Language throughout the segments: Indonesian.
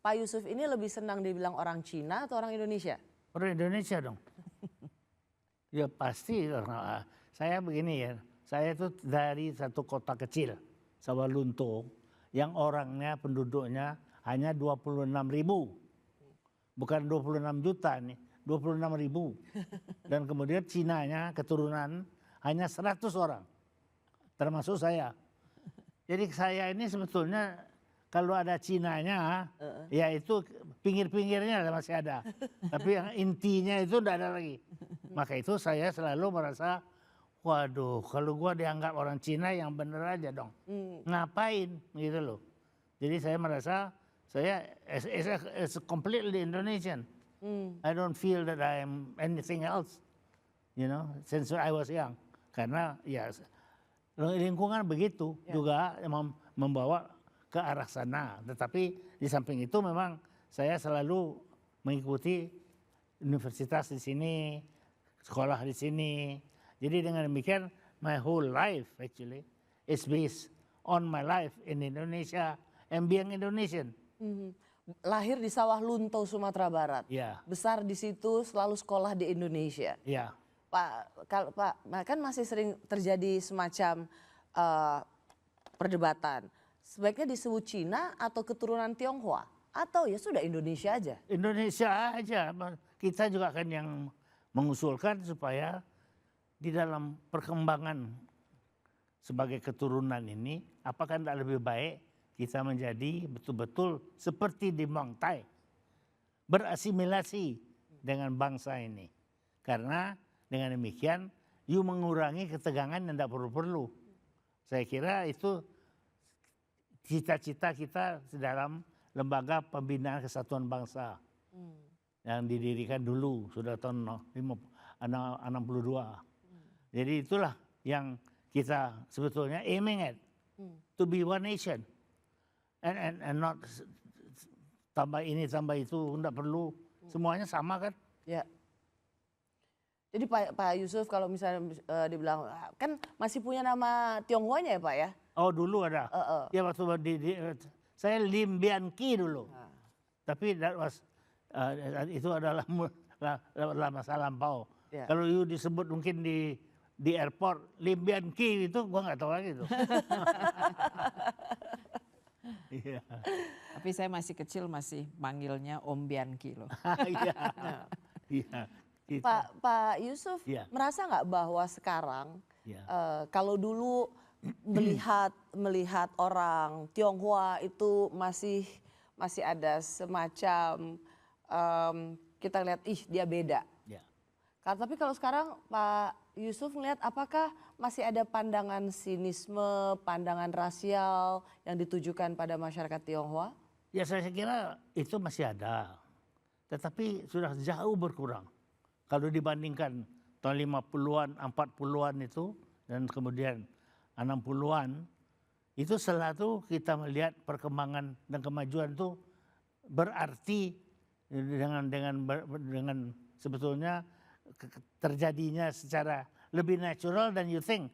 Pak Yusuf ini lebih senang dibilang orang Cina atau orang Indonesia? Orang Indonesia dong. Ya pasti, karena saya begini ya, saya itu dari satu kota kecil, Sawalunto, yang orangnya, penduduknya hanya 26.000. Bukan 26 juta nih, 26.000. Dan kemudian Cinanya keturunan hanya 100 orang, termasuk saya. Jadi saya ini sebetulnya kalau ada Cinanya, ya itu pinggir-pinggirnya masih ada. Tapi yang intinya itu tidak ada lagi. Maka itu saya selalu merasa, waduh kalau gua dianggap orang Cina yang bener aja dong. Ngapain gitu loh. Jadi saya merasa saya as a completely Indonesian. I don't feel that I am anything else, you know, since I was young. Karena ya lingkungan begitu juga membawa ke arah sana. Tetapi di samping itu memang saya selalu mengikuti universitas di sini, sekolah di sini. Jadi dengan demikian my whole life actually is based on my life in Indonesia and being Indonesian. Lahir di Sawah Lunto, Sumatera Barat. Ya. Besar di situ, selalu sekolah di Indonesia. Ya. Pak, kan masih sering terjadi semacam perdebatan. Sebaiknya disebut Cina atau keturunan Tionghoa? Atau ya sudah Indonesia aja? Indonesia aja. Kita juga kan yang mengusulkan supaya di dalam perkembangan sebagai keturunan ini, apakah tidak lebih baik kita menjadi betul-betul seperti di Mongtai, berasimilasi dengan bangsa ini. Karena dengan demikian, you mengurangi ketegangan yang tidak perlu-perlu. Saya kira itu cita-cita kita dalam lembaga pembinaan kesatuan bangsa yang didirikan dulu sudah tahun 62. Jadi itulah yang kita sebetulnya aiming at, to be one nation and not tambah ini tambah itu, tidak perlu, semuanya sama kan? Ya. Jadi Pak Yusuf kalau misalnya dibilang kan masih punya nama Tionghoanya ya Pak ya? Oh dulu ada, ya waktu saya Lim Bian Ki dulu, tapi itu adalah masa lampau. Yeah. Kalau you disebut mungkin di airport Lim Bian Ki itu gua nggak tahu lagi tuh. Yeah. Tapi saya masih kecil masih manggilnya Om Bianki loh. Iya. Pak Yusuf merasa nggak bahwa sekarang kalau dulu melihat orang Tionghoa itu masih ada semacam kita lihat dia beda. Tapi kalau sekarang Pak Yusuf melihat apakah masih ada pandangan sinisme, pandangan rasial yang ditujukan pada masyarakat Tionghoa? Ya saya kira itu masih ada, tetapi sudah jauh berkurang. Kalau dibandingkan tahun 50-an, 40-an itu dan kemudian 60-an, itu selalu kita melihat perkembangan dan kemajuan itu berarti dengan sebetulnya terjadinya secara lebih natural than you think.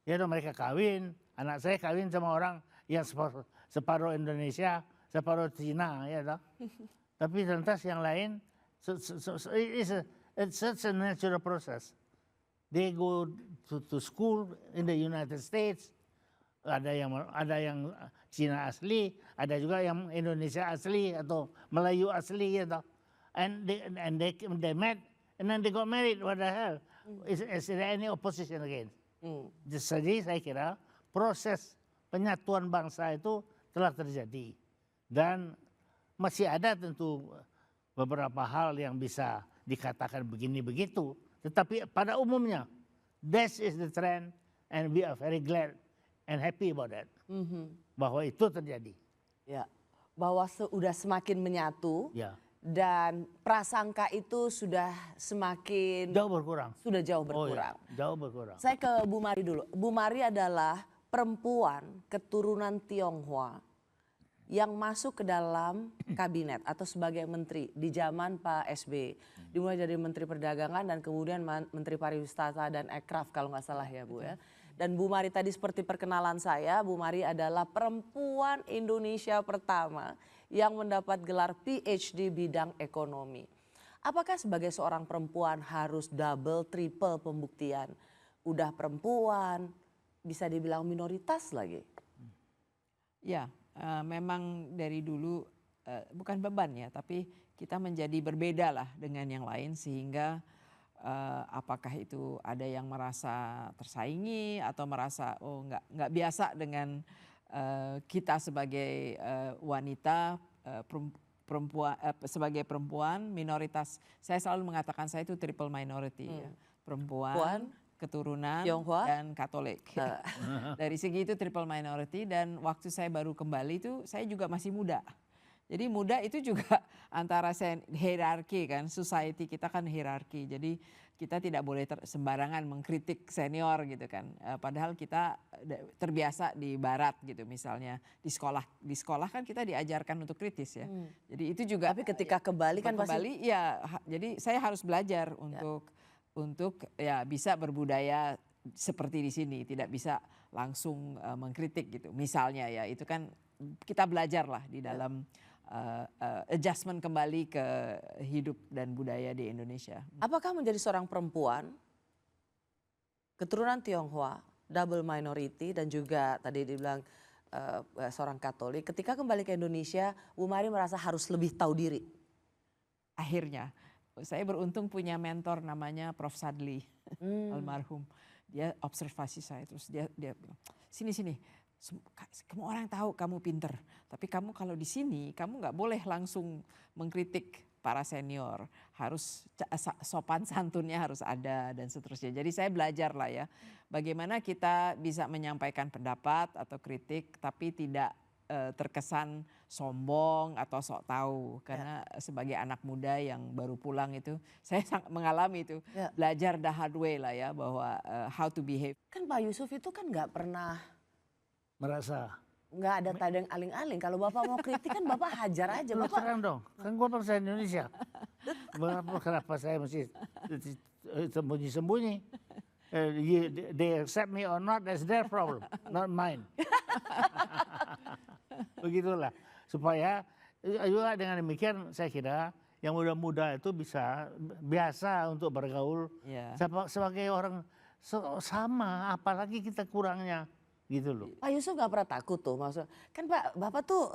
Ya mereka kawin, anak saya kawin sama orang yang separuh Indonesia, separuh Cina, ya toh. Tapi lantas yang lain, it's such a natural process. They go to school in the United States. Ada yang Cina asli, ada juga yang Indonesia asli atau Melayu asli, ya toh. And they met. And then they got married, what the hell? Is there any opposition against? Jadi saya kira proses penyatuan bangsa itu telah terjadi. Dan masih ada tentu beberapa hal yang bisa dikatakan begini begitu. Tetapi pada umumnya, this is the trend and we are very glad and happy about that. Bahwa itu terjadi. Ya, bahwa sudah semakin menyatu. Ya. Dan prasangka itu sudah semakin jauh berkurang. Sudah jauh berkurang. Oh, ya. Jauh berkurang. Saya ke Bu Mari dulu. Bu Mari adalah perempuan keturunan Tionghoa yang masuk ke dalam kabinet atau sebagai menteri di zaman Pak SBY. Dimulai dari Menteri Perdagangan dan kemudian Menteri Pariwisata dan Ekraf kalau nggak salah ya Bu ya. Dan Bu Mari tadi seperti perkenalan saya, Bu Mari adalah perempuan Indonesia pertama yang mendapat gelar PhD bidang ekonomi. Apakah sebagai seorang perempuan harus double, triple pembuktian? Udah perempuan, bisa dibilang minoritas lagi. Ya, memang dari dulu bukan beban ya, tapi kita menjadi berbeda lah dengan yang lain sehingga apakah itu ada yang merasa tersaingi atau merasa oh nggak biasa dengan kita sebagai wanita perempuan sebagai perempuan minoritas. Saya selalu mengatakan saya itu triple minority ya. Perempuan, keturunan Tionghoa, dan Katolik. Dari segi itu triple minority dan waktu saya baru kembali itu saya juga masih muda. Jadi muda itu juga antara hierarki kan, society kita kan hierarki. Jadi kita tidak boleh sembarangan mengkritik senior gitu kan. Padahal kita terbiasa di barat gitu misalnya di sekolah kan kita diajarkan untuk kritis ya. Jadi itu juga. Tapi ketika kembali kan kembali ya jadi saya harus belajar untuk ya bisa berbudaya seperti di sini, tidak bisa langsung mengkritik gitu. Misalnya ya itu kan kita belajar lah di dalam adjustment kembali ke hidup dan budaya di Indonesia. apakah menjadi seorang perempuan, keturunan Tionghoa, double minority dan juga tadi dibilang seorang Katolik, ketika kembali ke Indonesia, Bu Mari merasa harus lebih tahu diri? Akhirnya saya beruntung punya mentor namanya Prof. Sadli almarhum. Dia observasi saya terus dia bilang sini semua orang tahu kamu pinter, tapi kamu kalau di sini kamu nggak boleh langsung mengkritik para senior, harus sopan santunnya harus ada dan seterusnya. Jadi saya belajar lah ya bagaimana kita bisa menyampaikan pendapat atau kritik tapi tidak terkesan sombong atau sok tahu karena sebagai anak muda yang baru pulang itu saya sangat mengalami itu belajar the hard way lah ya bahwa how to behave. Kan Pak Yusuf itu kan nggak pernah Merasa. nggak ada tadang aling-aling. Kalau Bapak mau kritik kan Bapak hajar aja. Lu Bapak terang dong, kan gue bangsa Indonesia. Kenapa saya mesti sembunyi-sembunyi? They accept me or not, that's their problem, not mine. Begitulah, supaya juga dengan demikian saya kira yang muda-muda itu bisa biasa untuk bergaul sebagai orang sama, apalagi kita kurangnya gitu loh. Pak Yusuf nggak pernah takut tuh, maksud kan Bapak tuh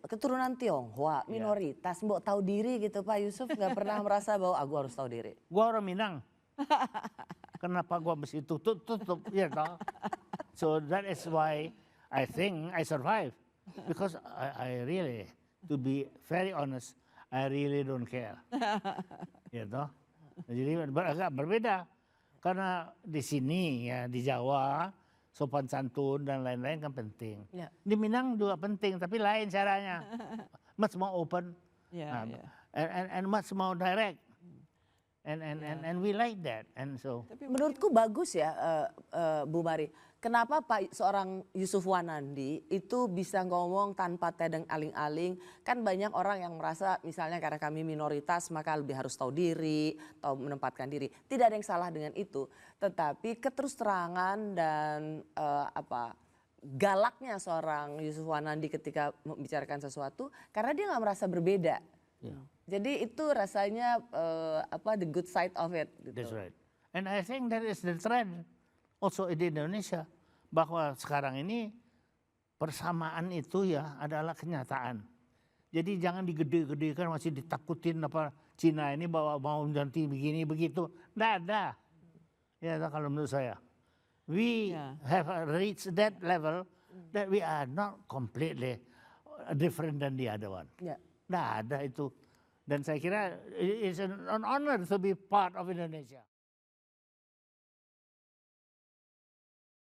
keturunan Tionghoa, minoritas, mbok tahu diri gitu. Pak Yusuf nggak pernah merasa bahwa aku harus tahu diri. Gua orang Minang. Kenapa gua mesti tutup ya toh? So that is why I think I survive because I really, to be very honest, I really don't care. Ya toh? Jadi agak berbeda karena di sini ya di Jawa sopan santun dan lain-lain kan penting. Di Minang juga penting tapi lain caranya. Much more open and much more direct. And we like that, and so. Menurutku bagus ya, Bu Mari. Kenapa seorang Yusuf Wanandi itu bisa ngomong tanpa tedeng aling-aling? Kan banyak orang yang merasa misalnya karena kami minoritas maka lebih harus tahu diri, tahu menempatkan diri. Tidak ada yang salah dengan itu. Tetapi keterus terangan dan galaknya seorang Yusuf Wanandi ketika membicarakan sesuatu karena dia nggak merasa berbeda. Jadi itu rasanya the good side of it. Gitu. That's right. And I think that is the trend also in Indonesia bahwa sekarang ini persamaan itu ya adalah kenyataan. Jadi jangan digede-gedekan masih ditakutin apa Cina ini bahwa mau nanti begini begitu. Nggak ada. Ya kalau menurut saya. We have reached that level that we are not completely different than the other one. Nggak ada itu. Dan saya kira it's an honor to be part of Indonesia.